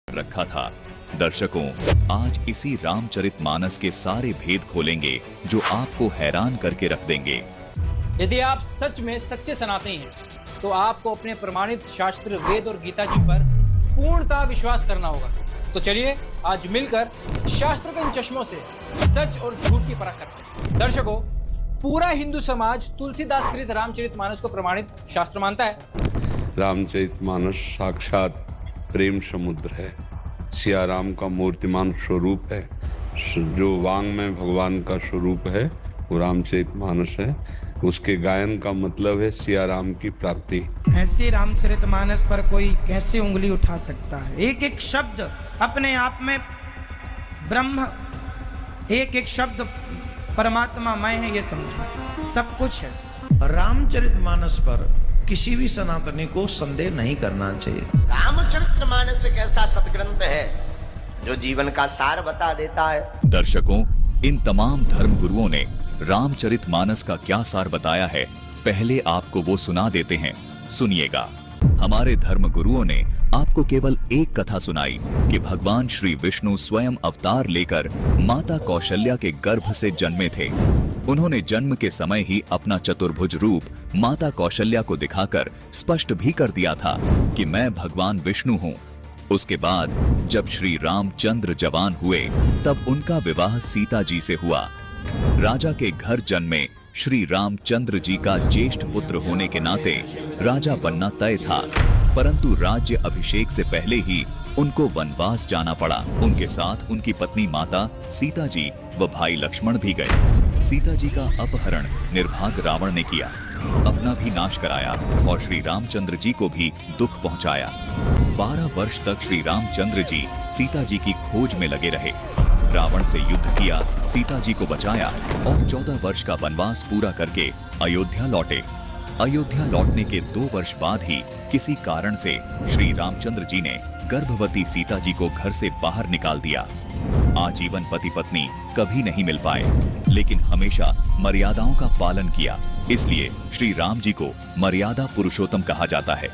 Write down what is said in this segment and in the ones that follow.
रखा था। दर्शकों, आज इसी रामचरितमानस के सारे भेद खोलेंगे जो आपको हैरान करके रख देंगे। यदि आप सच में सच्चे सनातनी हैं, तो आपको अपने प्रमाणित शास्त्र वेद और गीता जी पर पूर्णतः विश्वास करना होगा। तो चलिए आज मिलकर शास्त्रों के इन चश्मों से सच और झूठ की परख करते हैं। दर्शकों, पूरा हिंदू समाज तुलसीदास कृत रामचरितमानस को प्रमाणित शास्त्र मानता है। रामचरितमानस साक्षात प्रेम समुद्र है। सिया राम का मूर्तिमान स्वरूप है। जो वांग में भगवान का स्वरूप है वो रामचरितमानस है। उसके गायन का मतलब है सिया राम की प्राप्ति। ऐसे रामचरितमानस पर कोई कैसे उंगली उठा सकता है? एक एक शब्द अपने आप में ब्रह्म, एक एक शब्द परमात्मा मैं है, ये समझो सब कुछ है। रामचरितमानस पर किसी भी सनातनी को संदेह नहीं करना चाहिए। रामचरितमानस एक ऐसा सदग्रंथ है जो जीवन का सार बता देता है। दर्शकों, इन तमाम धर्म गुरुओं ने रामचरितमानस का क्या सार बताया है, पहले आपको वो सुना देते हैं। सुनिएगा। हमारे धर्म गुरुओं ने आपको केवल एक कथा सुनाई कि भगवान श्री विष्णु स्वयं अवतार लेकर माता कौशल्या के गर्भ से जन्मे थे। उन्होंने जन्म के समय ही अपना चतुर्भुज रूप माता कौशल्या को दिखाकर स्पष्ट भी कर दिया था कि मैं भगवान विष्णु हूँ। उसके बाद जब श्री रामचंद्र जवान हुए तब उनका विवाह सीता जी से हुआ। राजा के घर जन्मे श्री रामचंद्र जी का ज्येष्ठ पुत्र होने के नाते राजा बनना तय था, परंतु राज्य अभिषेक से पहले ही उनको वनवास जाना पड़ा। उनके साथ उनकी पत्नी माता सीता जी व भाई लक्ष्मण भी गए। सीता जी का अपहरण निर्भाग रावण ने किया, अपना भी नाश कराया और श्री रामचंद्र जी को भी दुख पहुंचाया। 12 वर्ष तक श्री रामचंद्र जी सीता जी की खोज में लगे रहे। रावण से युद्ध किया, सीता जी को बचाया और 14 वर्ष का वनवास पूरा करके अयोध्या लौटे। अयोध्या लौटने के 2 वर्ष बाद ही किसी कारण से श्री रामचंद्र जी ने गर्भवती सीता जी को घर से बाहर निकाल दिया। आजीवन पति पत्नी कभी नहीं मिल पाए, लेकिन हमेशा मर्यादाओं का पालन किया। इसलिए श्री राम जी को मर्यादा पुरुषोत्तम कहा जाता है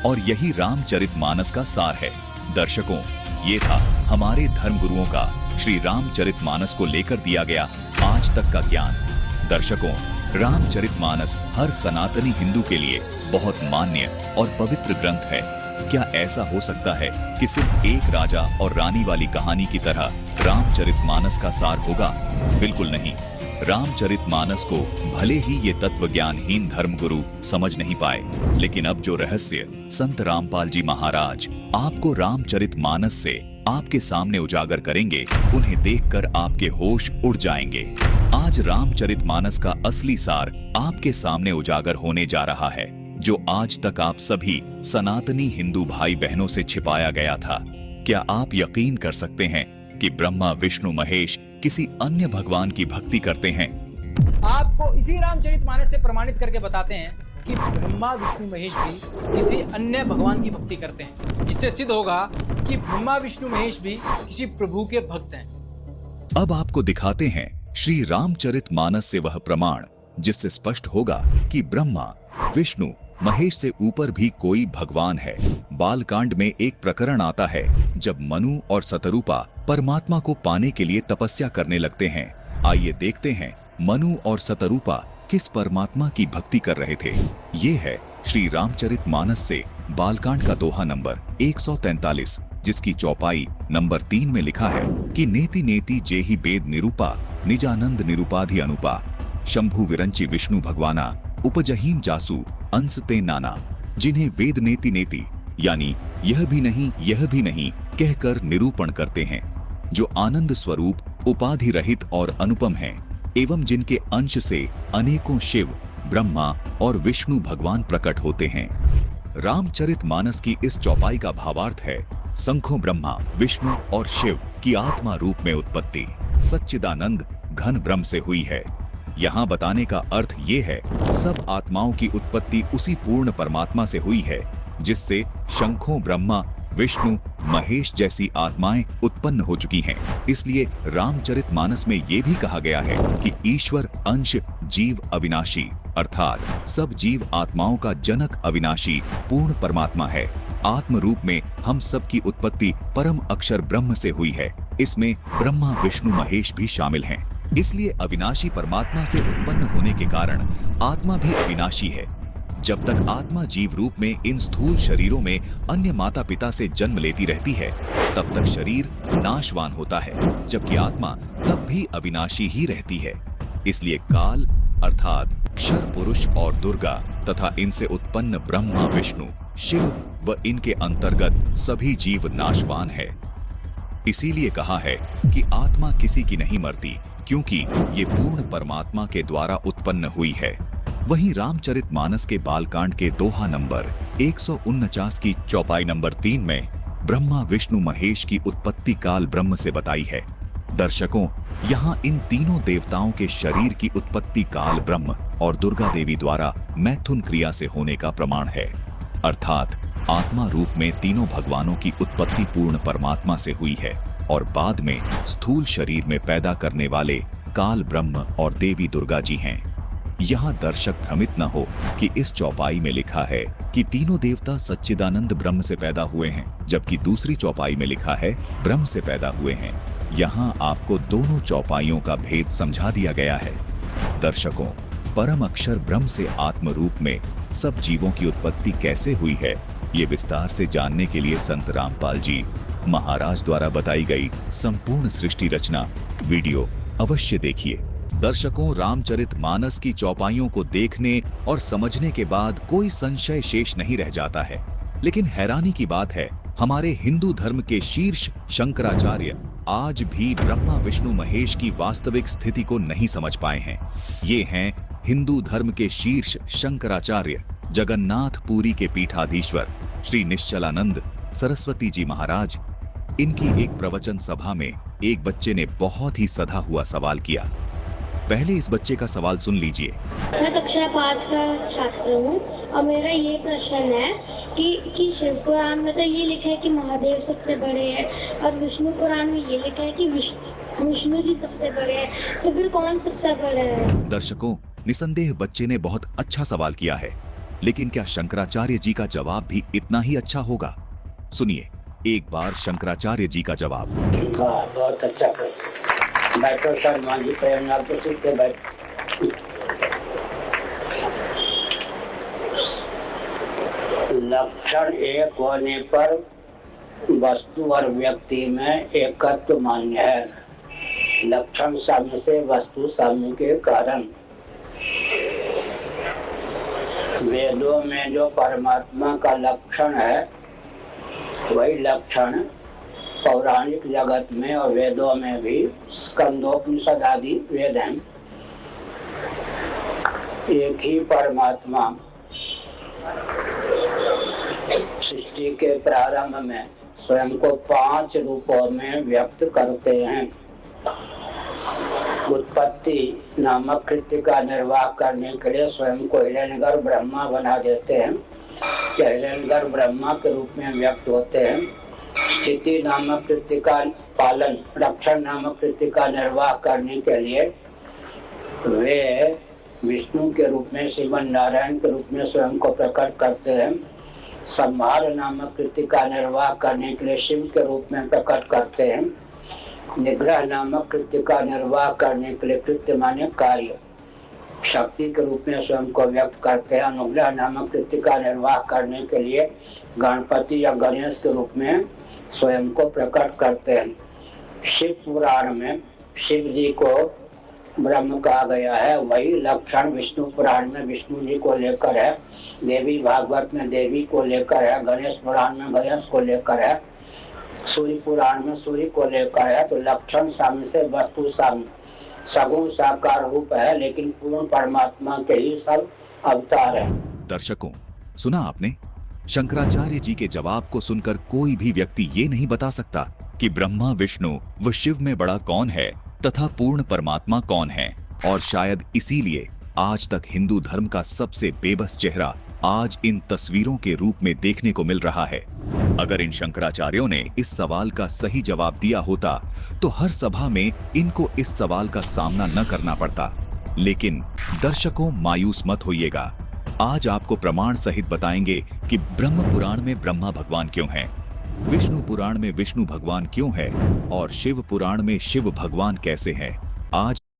और यही रामचरितमानस का सार है। दर्शकों, ये था हमारे धर्म गुरुओं का श्री रामचरितमानस को लेकर दिया गया आज तक का ज्ञान। दर्शकों, रामचरितमानस हर सनातनी हिंदू के लिए बहुत मान्य और पवित्र ग्रंथ है। क्या ऐसा हो सकता है कि सिर्फ एक राजा और रानी वाली कहानी की तरह रामचरितमानस का सार होगा? बिल्कुल नहीं। रामचरितमानस को भले ही ये तत्वज्ञानहीन धर्मगुरु समझ नहीं पाए, लेकिन अब जो रहस्य संत रामपाल जी महाराज आपको रामचरितमानस से आपके सामने उजागर करेंगे, उन्हें देखकर आपके होश उड़ जाएंगे। आज रामचरितमानस का असली सार आपके सामने उजागर होने जा रहा है, जो आज तक आप सभी सनातनी हिंदू भाई बहनों से छिपाया गया था। क्या आप यकीन कर सकते हैं कि ब्रह्मा विष्णु महेश किसी अन्य भगवान की भक्ति करते हैं? आपको इसी रामचरितमानस से प्रमाणित करके बताते हैं कि ब्रह्मा विष्णु महेश भी किसी अन्य भगवान की भक्ति करते हैं, जिससे सिद्ध होगा कि ब्रह्मा विष्णु महेश भी किसी प्रभु के भक्त हैं। अब आपको दिखाते हैं श्री रामचरितमानस से वह प्रमाण जिससे स्पष्ट होगा कि ब्रह्मा विष्णु महेश से ऊपर भी कोई भगवान है। बालकांड में एक प्रकरण आता है जब मनु और सतरूपा परमात्मा को पाने के लिए तपस्या करने लगते हैं। आइए देखते हैं मनु और सतरूपा किस परमात्मा की भक्ति कर रहे थे। ये है श्री रामचरितमानस से बालकांड का दोहा नंबर 143, जिसकी चौपाई नंबर 3 में लिखा है कि नेति नेति जेहि वेद निरूपा निजानंद निरूपाधि अनुपा शंभु विरंचि विष्णु भगवाना उपजहीम जासु अंस ते नाना। जिन्हें वेद नेति नेति यानी यह भी नहीं कहकर निरूपण करते हैं, जो आनंद स्वरूप उपाधि रहित और अनुपम हैं, एवं जिनके अंश से अनेकों शिव ब्रह्मा और विष्णु भगवान प्रकट होते हैं। रामचरितमानस की इस चौपाई का भावार्थ है संखों ब्रह्मा विष्णु और शिव की आत्मा रूप में उत्पत्ति सच्चिदानंद घन ब्रह्म से हुई है। यहाँ बताने का अर्थ ये है सब आत्माओं की उत्पत्ति उसी पूर्ण परमात्मा से हुई है, जिससे शंखों ब्रह्मा विष्णु महेश जैसी आत्माएं उत्पन्न हो चुकी हैं। इसलिए रामचरितमानस में ये भी कहा गया है कि ईश्वर अंश जीव अविनाशी अर्थात सब जीव आत्माओं का जनक अविनाशी पूर्ण परमात्मा है। आत्म रूप में हम सब की उत्पत्ति परम अक्षर ब्रह्म से हुई है। इसमें ब्रह्मा विष्णु महेश भी शामिल हैं। इसलिए अविनाशी परमात्मा से उत्पन्न होने के कारण आत्मा भी अविनाशी है। जब तक आत्मा जीव रूप में इन स्थूल शरीरों में अन्य माता पिता से जन्म लेती रहती है, तब तक शरीर नाशवान होता है, जबकि आत्मा तब भी अविनाशी ही रहती है। इसलिए काल अर्थात क्षर पुरुष और दुर्गा तथा इनसे उत्पन्न ब्रह्मा विष्णु शिव व इनके अंतर्गत सभी जीव नाशवान है। इसीलिए कहा है कि आत्मा किसी की नहीं मरती, क्योंकि ये पूर्ण परमात्मा के द्वारा उत्पन्न हुई है। वहीं रामचरितमानस के बालकांड के दोहा नंबर 149 की चौपाई नंबर 3 में ब्रह्मा विष्णु महेश की उत्पत्ति काल ब्रह्म से बताई है। दर्शकों, यहाँ इन तीनों देवताओं के शरीर की उत्पत्ति काल ब्रह्म और दुर्गा देवी द्वारा मैथुन क्रिया से होने का प्रमाण है। अर्थात आत्मा रूप में तीनों भगवानों की उत्पत्ति पूर्ण परमात्मा से हुई है और बाद में स्थूल शरीर में पैदा करने वाले काल ब्रह्म और देवी दुर्गा जी हैं। यहाँ दर्शक भ्रमित न हो कि इस चौपाई में लिखा है कि तीनों देवता सच्चिदानंद ब्रह्म से पैदा हुए हैं, जबकि दूसरी चौपाई में लिखा है ब्रह्म से पैदा हुए हैं। यहाँ आपको दोनों चौपाइयों का भेद समझा दिया गया है। दर्शकों, परम अक्षर ब्रह्म से आत्म रूप में सब जीवों की उत्पत्ति कैसे हुई है, ये विस्तार से जानने के लिए संत रामपाल जी महाराज द्वारा बताई गई संपूर्ण सृष्टि रचना वीडियो अवश्य देखिए। दर्शकों, रामचरितमानस की चौपाइयों को देखने और समझने के बाद कोई संशय शेष नहीं रह जाता है। लेकिन हैरानी की बात है, हमारे हिंदू धर्म के शीर्ष शंकराचार्य आज भी ब्रह्मा विष्णु महेश की वास्तविक स्थिति को नहीं समझ पाए हैं। ये हैं हिंदू धर्म के शीर्ष शंकराचार्य जगन्नाथ पुरी के पीठाधीश्वर श्री निश्चलानंद सरस्वती जी महाराज। इनकी एक प्रवचन सभा में एक बच्चे ने बहुत ही सधा हुआ सवाल किया। पहले इस बच्चे का सवाल सुन लीजिए। मैं कक्षा 5 का छात्र हूँ और मेरा ये प्रश्न है कि शिव पुराण में तो ये लिखा है कि महादेव सबसे बड़े हैं और विष्णु पुराण में ये लिखा है कि विष्णु जी सबसे बड़े हैं, तो फिर कौन सबसे बड़े है? दर्शकों, निसंदेह बच्चे ने बहुत अच्छा सवाल किया है, लेकिन क्या शंकराचार्य जी का जवाब भी इतना ही अच्छा होगा? सुनिए एक बार शंकराचार्य जी का जवाब। बहुत अच्छा बैठो सर, मांझी प्रेमनाथ प्रसिद्ध थे बैठ। लक्षण एक होने पर वस्तु और व्यक्ति में एकत्व मान्य है। लक्षण साम्य से वस्तु साम्य के कारण वेदों में जो परमात्मा का लक्षण है वही लक्षण पौराणिक जगत में और वेदों में भी स्कंदोपनिषद आदि वेद हैं। एक ही परमात्मा सृष्टि के प्रारंभ में स्वयं को 5 रूपों में व्यक्त करते हैं। उत्पत्ति नामक कृत्य का निर्वाह करने के लिए स्वयं को हिरण्यगर्भ ब्रह्मा बना देते हैं, या हिरण्यगर्भ ब्रह्मा के रूप में व्यक्त होते हैं। स्थिति नामक कृत्य का पालन, रक्षण नामक कृत्य का निर्वाह करने के लिए वे विष्णु के रूप में, श्रीमन नारायण के रूप में स्वयं को प्रकट करते हैं। संहार नामक कृत्य का निर्वाह करने के लिए शिव के रूप में प्रकट करते हैं। निग्रह नामक कृत्य का निर्वाह करने के लिए, कृत्य माने कार्य, शक्ति के रूप में स्वयं को व्यक्त करते हैं। अनुग्रह नामक कृत्य का निर्वाह करने के लिए गणपति या गणेश के रूप में स्वयं को प्रकट करते हैं। शिव पुराण में शिव जी को ब्रह्म कहा गया है, वही लक्षण विष्णु पुराण में विष्णु जी को लेकर है, देवी भागवत में देवी को लेकर है, गणेश पुराण में गणेश को लेकर है, सूर्य पुराण में सूर्य को लेकर है। तो लक्षण साम्य से वस्तु साम्य, सगुण साकार रूप है, लेकिन पूर्ण परमात्मा के ही सब अवतार है। दर्शकों, सुना आपने? शंकराचार्य जी के जवाब को सुनकर कोई भी व्यक्ति ये नहीं बता सकता कि ब्रह्मा विष्णु व शिव में बड़ा कौन है तथा पूर्ण परमात्मा कौन है। और शायद इसीलिए आज तक हिंदू धर्म का सबसे बेबस चेहरा आज इन तस्वीरों के रूप में देखने को मिल रहा है। अगर इन शंकराचार्यों ने इस सवाल का सही जवाब दिया होता तो हर सभा में इनको इस सवाल का सामना न करना पड़ता। लेकिन दर्शकों, मायूस मत होइएगा, आज आपको प्रमाण सहित बताएंगे कि ब्रह्म पुराण में ब्रह्मा भगवान क्यों हैं, विष्णु पुराण में विष्णु भगवान क्यों है और शिव पुराण में शिव भगवान कैसे हैं। आज